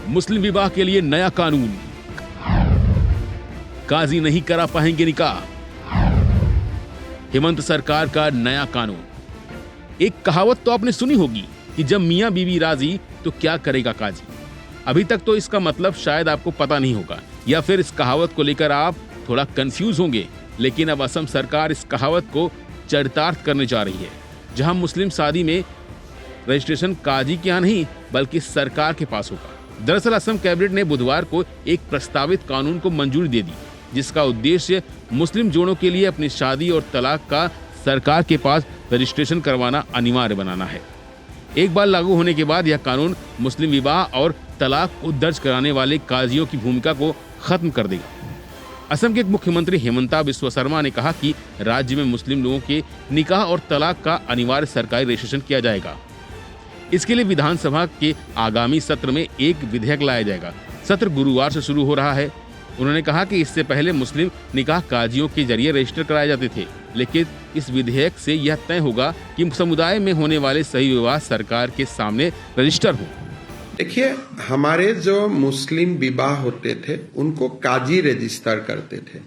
मुस्लिम विवाह के लिए नया कानून, काजी नहीं करा पाएंगे निकाह, हेमंत सरकार का नया कानून। एक कहावत तो आपने सुनी होगी कि जब मियां बीवी राजी तो क्या करेगा काजी। अभी तक तो इसका मतलब शायद आपको पता नहीं होगा, या फिर इस कहावत को लेकर आप थोड़ा कंफ्यूज होंगे। लेकिन अब असम सरकार इस कहावत को चरितार्थ करने जा रही है, जहां मुस्लिम शादी में रजिस्ट्रेशन काजी के यहाँ नहीं बल्कि सरकार के पास होगा। दरअसल असम कैबिनेट ने बुधवार को एक प्रस्तावित कानून को मंजूरी दे दी, जिसका उद्देश्य मुस्लिम जोड़ों के लिए अपनी शादी और तलाक का सरकार के पास रजिस्ट्रेशन करवाना अनिवार्य बनाना है। एक बार लागू होने के बाद यह कानून मुस्लिम विवाह और तलाक को दर्ज कराने वाले काजियों की भूमिका को खत्म कर देगा। असम के मुख्यमंत्री हेमंता बिस्वा शर्मा ने कहा कि राज्य में मुस्लिम लोगों के निकाह और तलाक का अनिवार्य सरकारी रजिस्ट्रेशन किया जाएगा। इसके लिए विधानसभा के आगामी सत्र में एक विधेयक लाया जाएगा। सत्र गुरुवार से शुरू हो रहा है। उन्होंने कहा कि इससे पहले मुस्लिम निकाह काजियों के जरिए रजिस्टर कराए जाते थे, लेकिन इस विधेयक से यह तय होगा कि समुदाय में होने वाले सही विवाह सरकार के सामने रजिस्टर हो। देखिए, हमारे जो मुस्लिम विवाह होते थे उनको काजी रजिस्टर करते थे।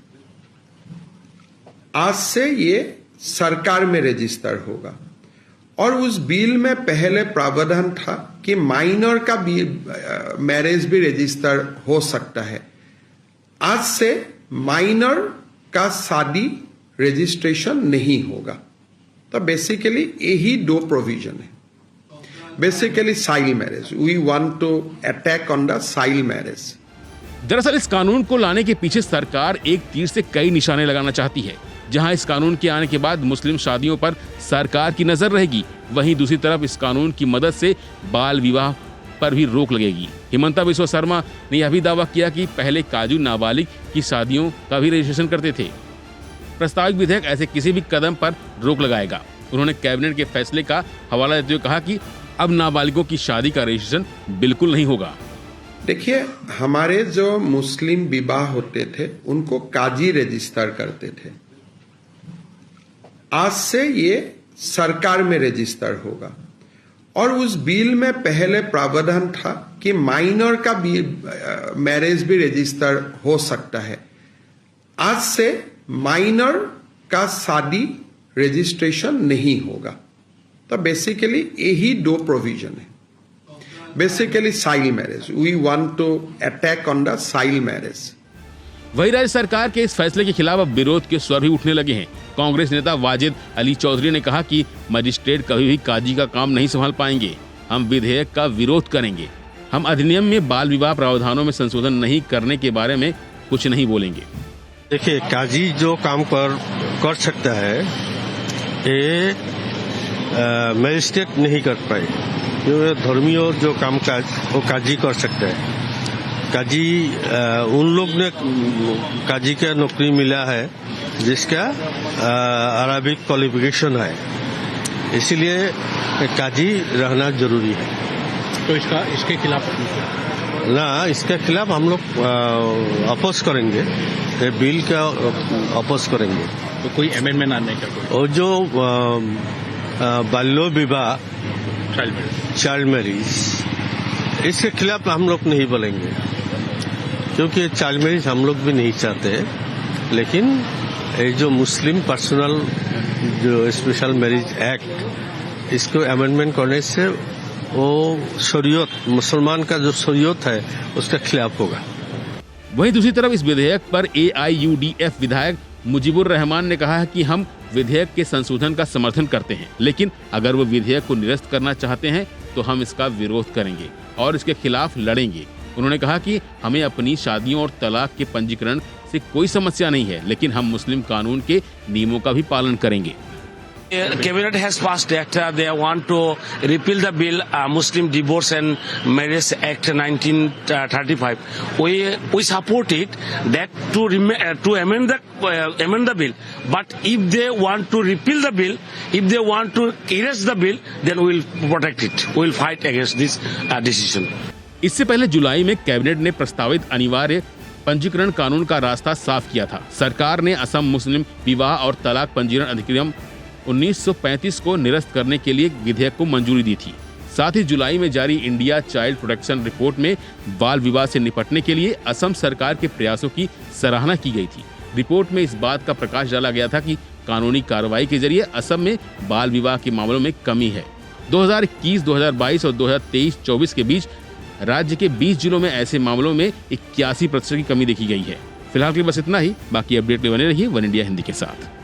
आज से ये सरकार में रजिस्टर होगा। और उस बिल में पहले प्रावधान था कि माइनर का मैरिज भी रजिस्टर हो सकता है। आज से माइनर का शादी रजिस्ट्रेशन नहीं होगा। तो बेसिकली यही दो प्रोविजन है। Basically child marriage, we want to attack on the child marriage. दरअसल इस कानून को लाने के पीछे सरकार एक तीर से कई निशाने लगाना चाहती है। जहां इस कानून के आने के बाद मुस्लिम शादियों पर सरकार की नजर रहेगी, वहीं दूसरी तरफ इस कानून की मदद से बाल विवाह पर भी रोक लगेगी। हेमंता बिस्वा शर्मा ने यह भी दावा किया कि पहले काजू नाबालिग की शादियों का भी रजिस्ट्रेशन करते थे। प्रस्तावित विधेयक ऐसे किसी भी कदम पर रोक लगाएगा। उन्होंने कैबिनेट के फैसले का हवाला देते हुए कहा कि अब नाबालिगों की शादी का रजिस्ट्रेशन बिल्कुल नहीं होगा। देखिए, हमारे जो मुस्लिम विवाह होते थे उनको काजी रजिस्टर करते थे। आज से ये सरकार में रजिस्टर होगा। और उस बिल में पहले प्रावधान था कि माइनर का मैरिज भी रजिस्टर हो सकता है। आज से माइनर का शादी रजिस्ट्रेशन नहीं होगा। तो बेसिकली यही दो प्रोविजन है। Basically child marriage, we want to attack on the child marriage. वही राज्य सरकार के इस फैसले के खिलाफ अब विरोध के स्वर भी उठने लगे हैं। कांग्रेस नेता वाजिद अली चौधरी ने कहा कि मजिस्ट्रेट कभी भी काजी का काम नहीं संभाल पाएंगे। हम विधेयक का विरोध करेंगे। हम अधिनियम में बाल विवाह प्रावधानों में संशोधन नहीं करने के बारे में कुछ नहीं बोलेंगे। देखिए, काजी जो काम कर सकता है ये मजिस्ट्रेट नहीं कर पाए। जो धर्मीय जो काम काज वो काजी कर सकता है। काजी उन लोग ने काजी का नौकरी मिला है जिसका अरबिक क्वालिफिकेशन है, इसीलिए काजी रहना जरूरी है। तो इसके खिलाफ इसके खिलाफ हम लोग अपोज करेंगे, बिल का अपोज करेंगे। तो कोई अमेंडमेंट आने का और जो बाल्य विवाह चाइल्ड मैरिज इसके खिलाफ हम लोग नहीं बोलेंगे, क्योंकि चाइल्ड मैरिज हम लोग भी नहीं चाहते। लेकिन ये जो मुस्लिम पर्सनल जो स्पेशल मैरिज एक्ट, इसको अमेंडमेंट करने से वो शरीयत, मुसलमान का जो शरीयत है उसके खिलाफ होगा। वहीं दूसरी तरफ इस विधेयक पर AIUDF विधायक मुजीबुर रहमान ने कहा है कि हम विधेयक के संशोधन का समर्थन करते हैं, लेकिन अगर वो विधेयक को निरस्त करना चाहते हैं तो हम इसका विरोध करेंगे और इसके खिलाफ लड़ेंगे। उन्होंने कहा कि हमें अपनी शादियों और तलाक के पंजीकरण से कोई समस्या नहीं है, लेकिन हम मुस्लिम कानून के नियमों का भी पालन करेंगे। Cabinet has passed act. They want to repeal the bill, Muslim Divorce and Marriage Act 1935. We support it. That to amend the bill. But if they want to repeal the bill, if they want to erase the bill, then we will protect it. We will fight against this decision. इससे पहले जुलाई में cabinet ने प्रस्तावित अनिवार्य पंजीकरण कानून का रास्ता साफ किया था। सरकार ने असम मुस्लिम विवाह और तलाक पंजीकरण अधिनियम 1935 को निरस्त करने के लिए विधेयक को मंजूरी दी थी। साथ ही जुलाई में जारी इंडिया चाइल्ड प्रोटेक्शन रिपोर्ट में बाल विवाह से निपटने के लिए असम सरकार के प्रयासों की सराहना की गई थी। रिपोर्ट में इस बात का प्रकाश डाला गया था कि कानूनी कार्रवाई के जरिए असम में बाल विवाह के मामलों में कमी है। 2021, 2022 और 2023-24 के बीच राज्य के 20 जिलों में ऐसे मामलों में 81% की कमी देखी गई है। फिलहाल के लिए बस इतना ही। बाकी अपडेट में बने रहिए वन इंडिया हिंदी के साथ।